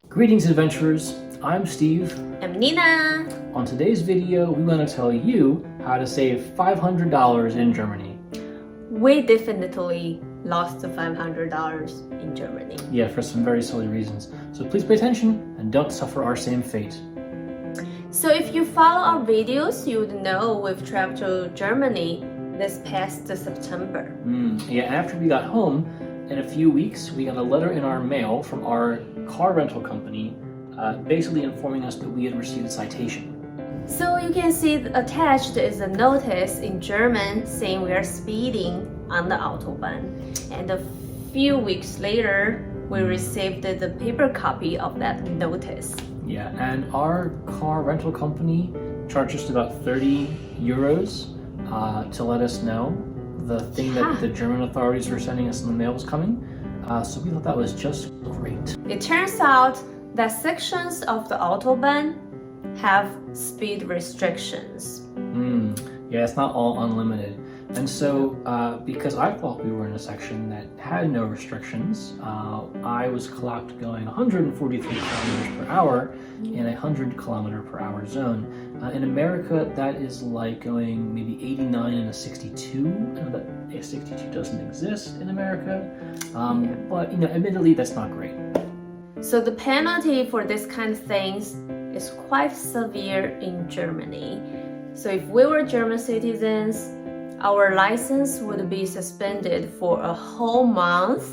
Greetings, adventurers. I'm Steve. I'm Nina. On today's video, we're going to tell you how to save $500 in Germany. We definitely lost $500 in Germany. Yeah, for some very silly reasons. So please pay attention and don't suffer our same fate. So if you follow our videos, you would know we've traveled to Germany this past September. Yeah, after we got home, in a few weeks, we got a letter in our mail from our car rental company, basically informing us that we had received a citation. So you can see attached is a notice in German saying we are speeding on the Autobahn. And a few weeks later, we received the paper copy of that notice. Yeah, and our car rental company charged us about 30 euros to let us know the thing that the German authorities were sending us in the mail was coming. So we thought that was just great. It turns out that sections of the Autobahn have speed restrictions. Yeah, it's not all unlimited. And so, because I thought we were in a section that had no restrictions, I was clocked going 143 kilometers per hour in a 100 kilometer per hour zone. In America, that is like going maybe 89 in a 62. I know that a 62 doesn't exist in America, but admittedly, that's not great. So the penalty for this kind of things is quite severe in Germany. So if we were German citizens, our license would be suspended for a whole month,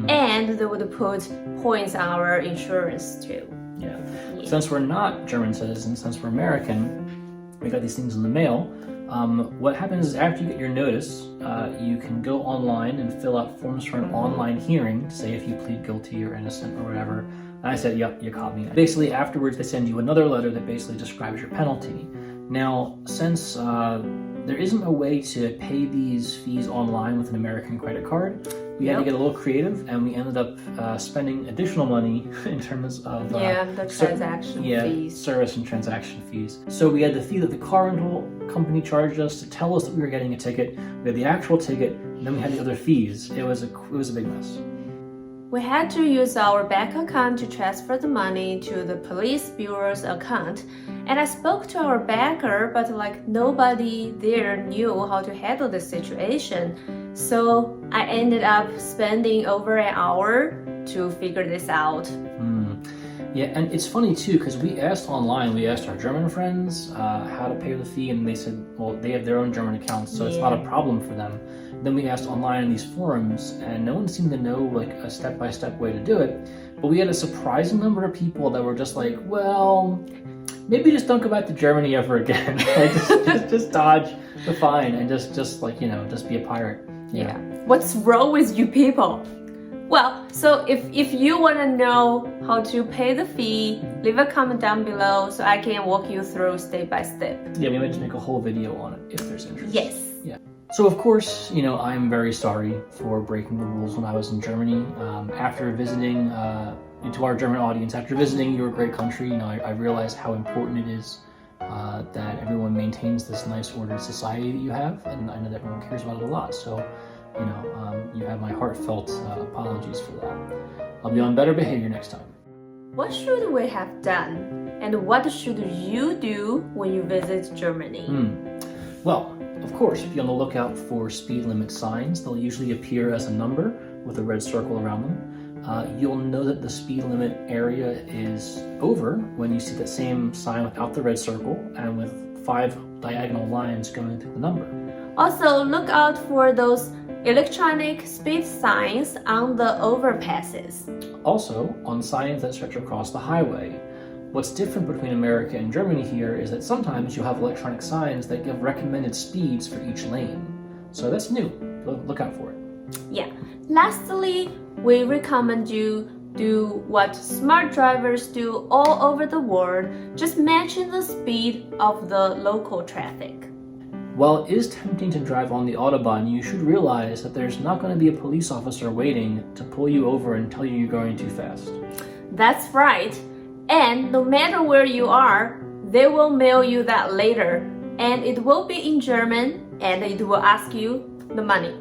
and they would put points on our insurance too. Yeah. Since we're not German citizens, since we're American, we got these things in the mail. What happens is after you get your notice, you can go online and fill out forms for an online hearing to say if you plead guilty or innocent or whatever. And I said, yep, you caught me. Basically, afterwards, they send you another letter that basically describes your penalty. Now, since there isn't a way to pay these fees online with an American credit card, we had to get a little creative, and we ended up spending additional money in terms of the transaction fees. Service and transaction fees. So we had the fee that the car rental company charged us to tell us that we were getting a ticket. We had the actual ticket, and then we had the other fees. It was a big mess. We had to use our bank account to transfer the money to the police bureau's account. And I spoke to our banker, but nobody there knew how to handle the situation. So I ended up spending over an hour to figure this out. Yeah, and it's funny too, because we asked online, we asked our German friends how to pay the fee, and they said, well, they have their own German accounts, so it's not a problem for them. Then we asked online in these forums, and no one seemed to know a step-by-step way to do it. But we had a surprising number of people that were just like, well, maybe just don't go back to Germany ever again. just dodge the fine and just be a pirate. Yeah. What's wrong with you people? Well, so if you want to know how to pay the fee, leave a comment down below so I can walk you through step by step. Yeah, we might just make a whole video on it if there's interest. Yes. Yeah. So of course, I'm very sorry for breaking the rules when I was in Germany. After visiting, to our German audience, after visiting your great country, I realized how important it is that everyone maintains this nice ordered society that you have, and I know that everyone cares about it a lot. So, you have my heartfelt apologies for that. I'll be on better behavior next time. What should we have done? And what should you do when you visit Germany? Well, of course, if you're on the lookout for speed limit signs, they'll usually appear as a number with a red circle around them. You'll know that the speed limit area is over when you see that same sign without the red circle and with 5 diagonal lines going through the number. Also, look out for those electronic speed signs on the overpasses. Also, on signs that stretch across the highway. What's different between America and Germany here is that sometimes you'll have electronic signs that give recommended speeds for each lane. So that's new. Look out for it. Yeah. Lastly, we recommend you do what smart drivers do all over the world, just matching the speed of the local traffic. While it is tempting to drive on the Autobahn, you should realize that there's not going to be a police officer waiting to pull you over and tell you you're going too fast. That's right. And no matter where you are, they will mail you that later. And it will be in German, and it will ask you the money.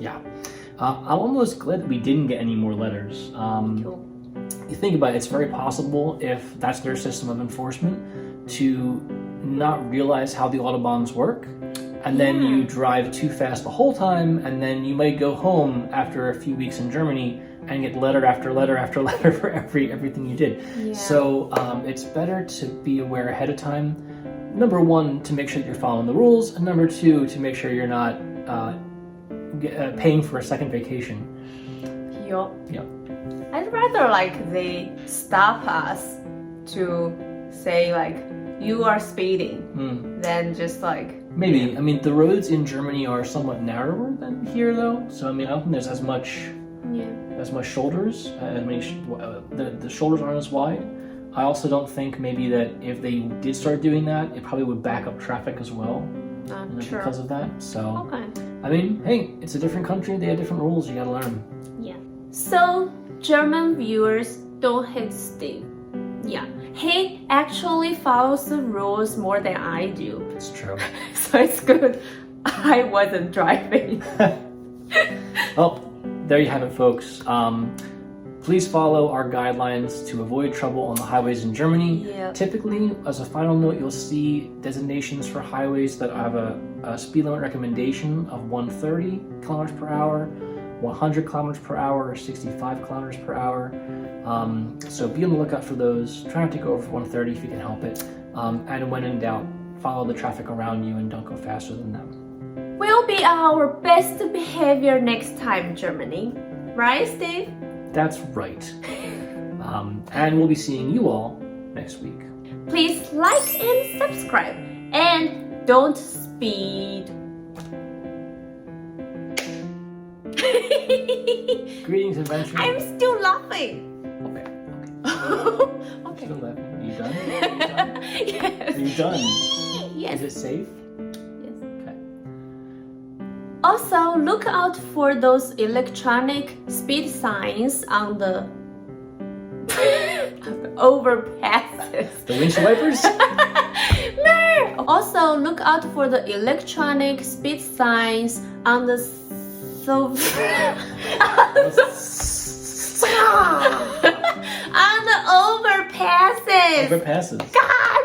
Yeah. I'm almost glad that we didn't get any more letters. Cool. You think about it, it's very possible, if that's their system of enforcement, to not realize how the Autobahns work, and then you drive too fast the whole time, and then you might go home after a few weeks in Germany and get letter after letter after letter for everything you did. Yeah. So it's better to be aware ahead of time. Number one, to make sure that you're following the rules, and number two, to make sure you're not paying for a second vacation. Yup. Yep. I'd rather like they stop us to say like you are speeding than just like Maybe. I mean, the roads in Germany are somewhat narrower than here, though. So I mean, I don't think there's as much shoulders. The shoulders aren't as wide. I also don't think maybe that if they did start doing that, it probably would back up traffic as well. Sure. Because of that. So Okay. I mean, hey, it's a different country. They have different rules. You gotta learn them. Yeah. So German viewers don't hate Steve. Yeah. He actually follows the rules more than I do. It's true. So it's good I wasn't driving. Well, there you have it, folks. Please follow our guidelines to avoid trouble on the highways in Germany. Yep. Typically, as a final note, you'll see designations for highways that have a speed limit recommendation of 130 kilometers per hour, 100 kilometers per hour, or 65 kilometers per hour. So be on the lookout for those. Try not to go over 130 if you can help it. And when in doubt, follow the traffic around you and don't go faster than them. We'll be our best behavior next time, Germany. Right, Steve? That's right. And we'll be seeing you all next week. Please like and subscribe. And don't speed. Greetings, adventure. I'm still laughing. Okay. Okay. Still laughing. Are you done? Are you done? Yes. Are you done? Yes. Is it safe? Yes. Okay. Also, look out for those electronic speed signs on the overpasses. The windshield wipers? No. Also, look out for the electronic speed signs on the on the overpasses. Overpasses. God.